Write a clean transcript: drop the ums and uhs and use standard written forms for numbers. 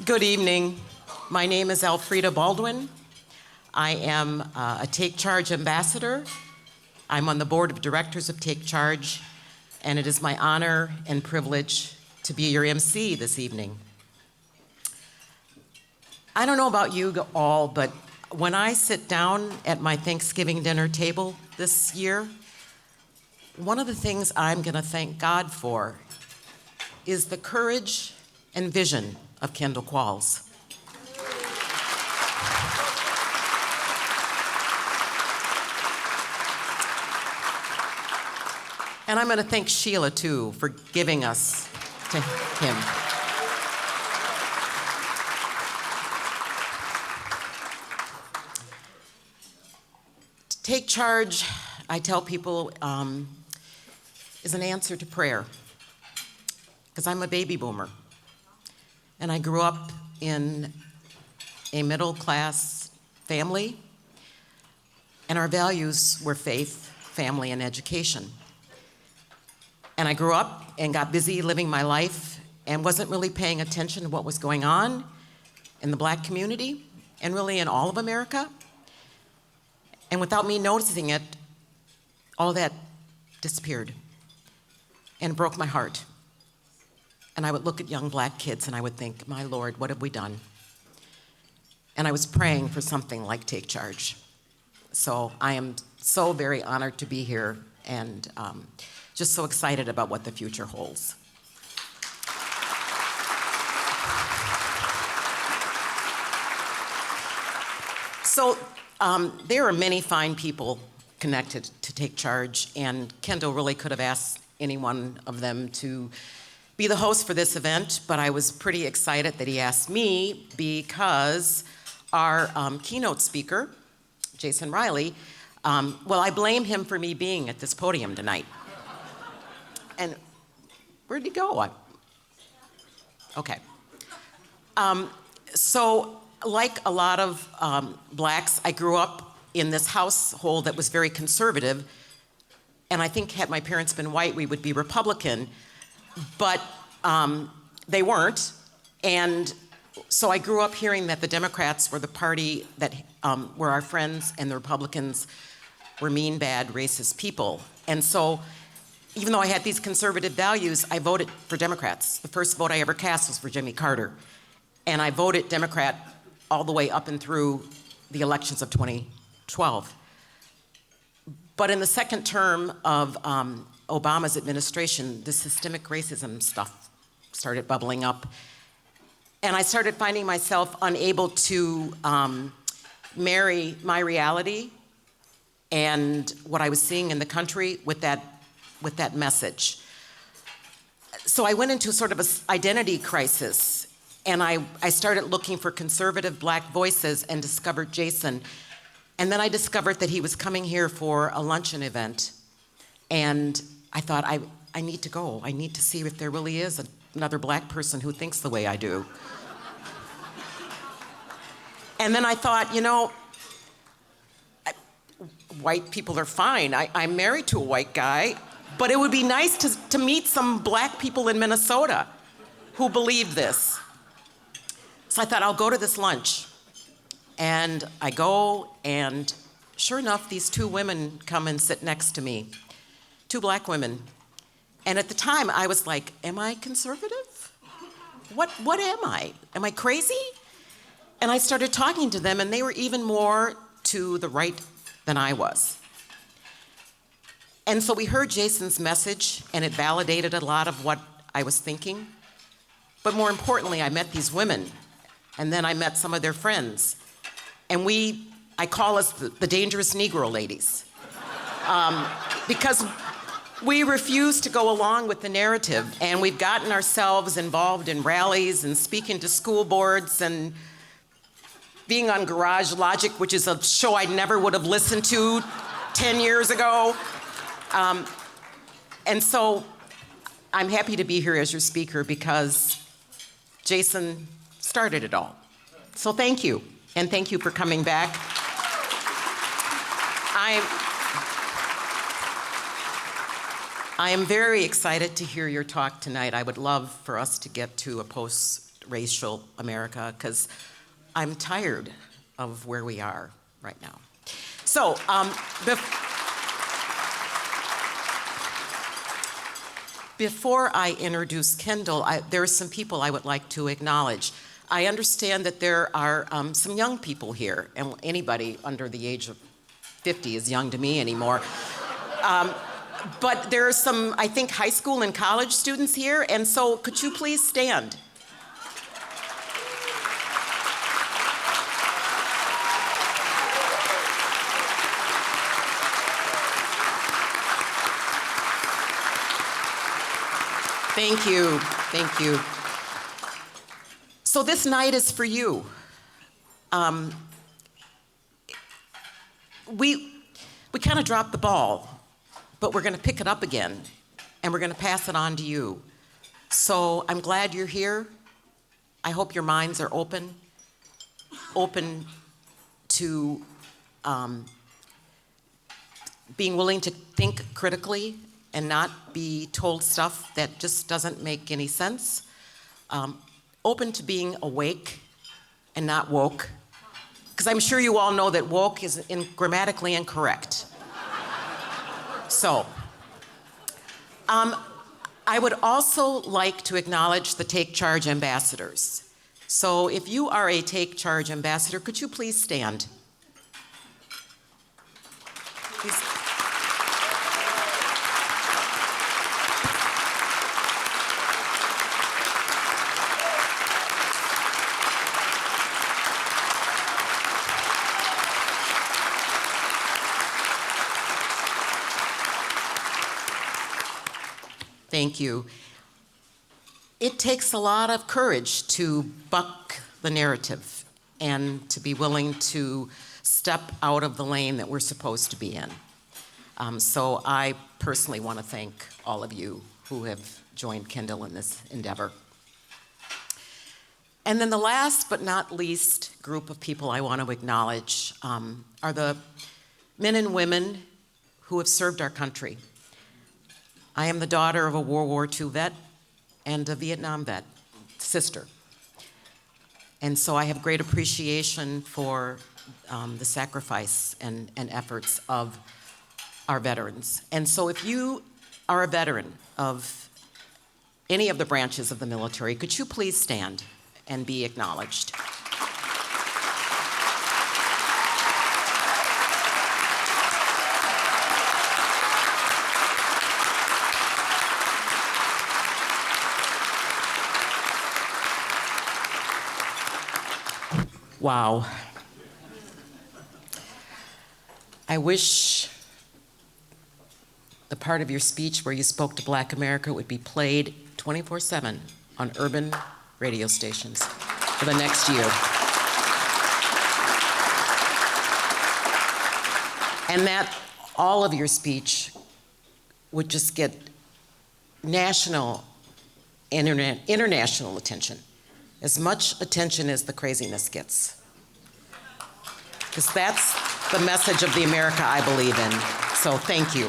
Good evening. My name is Alfrieda Baldwin. I am a TakeCharge ambassador. I'm on the board of directors of TakeCharge, and it is my honor and privilege to be your MC this evening. I don't know about you all, but when I sit down at my Thanksgiving dinner table this year, one of the things I'm going to thank God for is the courage and vision of Kendall Qualls. And I'm going to thank Sheila, too, for giving us to him. Take charge, I tell people, is an answer to prayer. Because I'm a baby boomer. And I grew up in a middle-class family, and our values were faith, family, and education. And I grew up and got busy living my life and wasn't really paying attention to what was going on in the Black community and really in all of America. And without me noticing it, all that disappeared and it broke my heart. And I would look at young Black kids and I would think, my Lord, what have we done? And I was praying for something like Take Charge. So I am so very honored to be here and just so excited about what the future holds. So there are many fine people connected to Take Charge, and Kendall really could have asked any one of them to be the host for this event, but I was pretty excited that he asked me because our keynote speaker, Jason Riley, well, I blame him for me being at this podium tonight. And where'd he go? Okay. So like a lot of Blacks, I grew up in this household that was very conservative, and I think had my parents been white, we would be Republican, but they weren't. And so I grew up hearing that the Democrats were the party that were our friends, and the Republicans were mean, bad, racist people. And so even though I had these conservative values, I voted for Democrats. The first vote I ever cast was for Jimmy Carter. And I voted Democrat all the way up and through the elections of 2012. But in the second term of Obama's administration, the systemic racism stuff started bubbling up. And I started finding myself unable to marry my reality and what I was seeing in the country with that message. So I went into sort of an identity crisis, and I started looking for conservative Black voices and discovered Jason. And then I discovered that he was coming here for a luncheon event. And I thought, I need to go. I need to see if there really is another Black person who thinks the way I do. And then I thought, you know, white people are fine. I'm married to a white guy, but it would be nice to meet some Black people in Minnesota who believe this. So I thought, I'll go to this lunch. And I go, and sure enough, these two women come and sit next to me, two Black women. And at the time, I was like, am I conservative? What am I? Am I crazy? And I started talking to them, and they were even more to the right than I was. And so we heard Jason's message, and it validated a lot of what I was thinking. But more importantly, I met these women, and then I met some of their friends. And I call us the dangerous Negro ladies. Because we refuse to go along with the narrative, and we've gotten ourselves involved in rallies and speaking to school boards and being on Garage Logic, which is a show I never would have listened to 10 years ago. And so I'm happy to be here as your speaker because Jason started it all. So thank you, and thank you for coming back. I am very excited to hear your talk tonight. I would love for us to get to a post racial America, because I'm tired of where we are right now. So, before I introduce Kendall, there are some people I would like to acknowledge. I understand that there are some young people here, and anybody under the age of 50 is young to me anymore. But there are some, I think, high school and college students here, and so could you please stand? Thank you, thank you. So this night is for you. We kind of dropped the ball, but we're gonna pick it up again, and we're gonna pass it on to you. So I'm glad you're here. I hope your minds are open to being willing to think critically and not be told stuff that just doesn't make any sense. Open to being awake and not woke, because I'm sure you all know that woke is grammatically incorrect. So, I would also like to acknowledge the TakeCharge ambassadors. So if you are a TakeCharge ambassador, could you please stand? Please. Thank you. It takes a lot of courage to buck the narrative and to be willing to step out of the lane that we're supposed to be in. So I personally want to thank all of you who have joined Kendall in this endeavor. And then the last but not least group of people I want to acknowledge are the men and women who have served our country. I am the daughter of a World War II vet and a Vietnam vet, sister. And so I have great appreciation for the sacrifice and efforts of our veterans. And so if you are a veteran of any of the branches of the military, could you please stand and be acknowledged? Wow. I wish the part of your speech where you spoke to Black America would be played 24/7 on urban radio stations for the next year. And that all of your speech would just get national, international attention. As much attention as the craziness gets. Because that's the message of the America I believe in. So thank you.